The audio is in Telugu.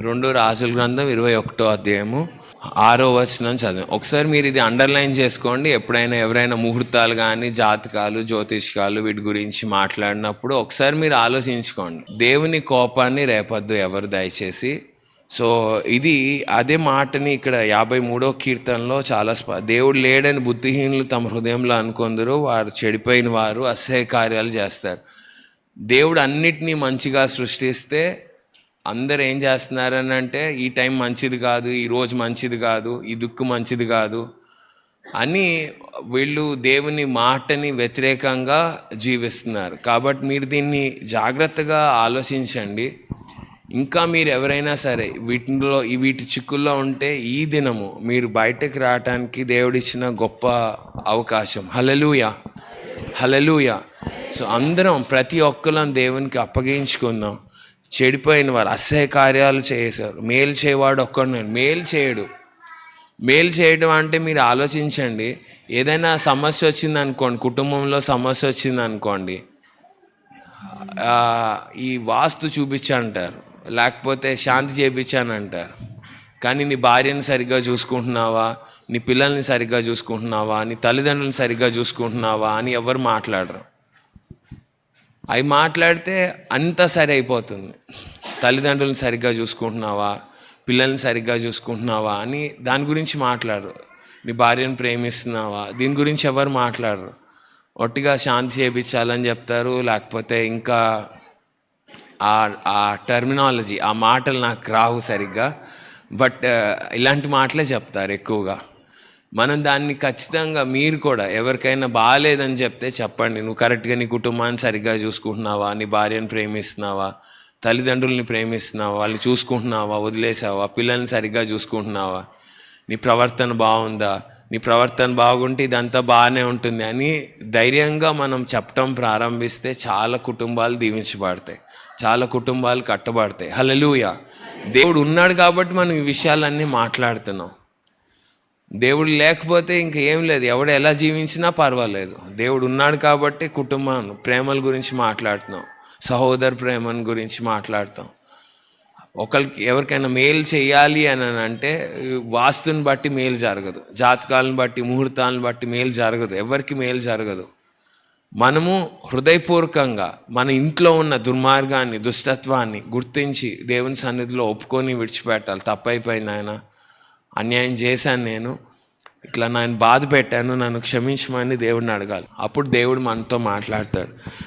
రెండో రాజుల గ్రంథం 21వ అధ్యాయము 6వ వచనం చదివి ఒకసారి మీరు ఇది అండర్లైన్ చేసుకోండి. ఎప్పుడైనా ఎవరైనా ముహూర్తాలు కానీ జాతకాలు జ్యోతిష్కాలు వీటి గురించి మాట్లాడినప్పుడు ఒకసారి మీరు ఆలోచించుకోండి. దేవుని కోపాన్ని రేపొద్దు ఎవరు దయచేసి. సో ఇది అదే మాటని ఇక్కడ 53వ కీర్తనలో చాలా దేవుడు లేడని బుద్ధిహీనులు తమ హృదయంలో అనుకొందరు, వారు చెడిపోయిన వారు అసహ్య కార్యాలు చేస్తారు. దేవుడు అన్నిటినీ మంచిగా సృష్టిస్తే అందరు ఏం చేస్తున్నారని అంటే ఈ టైం మంచిది కాదు, ఈ రోజు మంచిది కాదు, ఈ దుక్కు మంచిది కాదు అని వీళ్ళు దేవుని మాటని వ్యతిరేకంగా జీవిస్తున్నారు. కాబట్టి మీరు దీన్ని జాగ్రత్తగా ఆలోచించండి. ఇంకా మీరు ఎవరైనా సరే వీటి చిక్కుల్లో ఉంటే ఈ దినము మీరు బయటకు రావటానికి దేవుడిచ్చిన గొప్ప అవకాశం. హల్లెలూయా, హల్లెలూయా. సో అందరం ప్రతి ఒక్కరం దేవునికి అప్పగించుకుందాం. చెడిపోయిన వారు అసహ్య కార్యాలు చేశారు, మేలు చేయవాడు ఒక్కడు మేలు చేయడు. మేలు చేయడం అంటే మీరు ఆలోచించండి, ఏదైనా సమస్య వచ్చింది అనుకోండి, కుటుంబంలో సమస్య వచ్చింది అనుకోండి, ఈ వాస్తు చూపించంటారు, లేకపోతే శాంతి చేయించానంటారు. కానీ నీ భార్యని సరిగ్గా చూసుకుంటున్నావా, నీ పిల్లల్ని సరిగ్గా చూసుకుంటున్నావా, నీ తల్లిదండ్రులను సరిగ్గా చూసుకుంటున్నావా అని ఎవరు మాట్లాడరు. అవి మాట్లాడితే అంతా సరి అయిపోతుంది. తల్లిదండ్రులను సరిగ్గా చూసుకుంటున్నావా, పిల్లల్ని సరిగ్గా చూసుకుంటున్నావా అని దాని గురించి మాట్లాడరు. నీ భార్యను ప్రేమిస్తున్నావా, దీని గురించి ఎవరు మాట్లాడరు. ఒట్టిగా శాంతి చేయించాలని చెప్తారు, లేకపోతే ఇంకా ఆ టర్మినాలజీ, ఆ మాటలు నాకు రావు సరిగ్గా, బట్ ఇలాంటి మాటలే చెప్తారు ఎక్కువగా. మనం దాన్ని ఖచ్చితంగా మీరు కూడా ఎవరికైనా బాగాలేదని చెప్తే చెప్పండి, నువ్వు కరెక్ట్గా నీ కుటుంబాన్ని సరిగ్గా చూసుకుంటున్నావా, నీ భార్యను ప్రేమిస్తున్నావా, తల్లిదండ్రుల్ని ప్రేమిస్తున్నావా, వాళ్ళని చూసుకుంటున్నావా, వదిలేసావా, పిల్లల్ని సరిగ్గా చూసుకుంటున్నావా, నీ ప్రవర్తన బాగుందా, నీ ప్రవర్తన బాగుంటే ఇదంతా బాగానే ఉంటుంది అని ధైర్యంగా మనం చెప్పటం ప్రారంభిస్తే చాలా కుటుంబాలు దీవించబడతాయి, చాలా కుటుంబాలు కట్టబడతాయి. హల్లెలూయా. దేవుడు ఉన్నాడు కాబట్టి మనం ఈ విషయాలన్నీ మాట్లాడుతున్నాం. దేవుడు లేకపోతే ఇంకేం లేదు, ఎవడు ఎలా జీవించినా పర్వాలేదు. దేవుడు ఉన్నాడు కాబట్టి కుటుంబం ప్రేమల గురించి మాట్లాడుతున్నాం, సహోదర ప్రేమను గురించి మాట్లాడతాం. ఎవరికైనా మేలు చేయాలి అని అంటే వాస్తుని బట్టి మేలు జరగదు, జాతకాలను బట్టి ముహూర్తాలను బట్టి మేలు జరగదు, ఎవరికి మేలు జరగదు. మనము హృదయపూర్వకంగా మన ఇంట్లో ఉన్న దుర్మార్గాన్ని దుష్టత్వాన్ని గుర్తించి దేవుని సన్నిధిలో ఒప్పుకొని విడిచిపెట్టాలి. తప్పైపోయింది, ఆయన అన్యాయం చేశాను, నేను ఇట్లా నన్ను బాధ పెట్టాను, నన్ను క్షమించమని దేవుడిని అడగాలి. అప్పుడు దేవుడు మనతో మాట్లాడతాడు.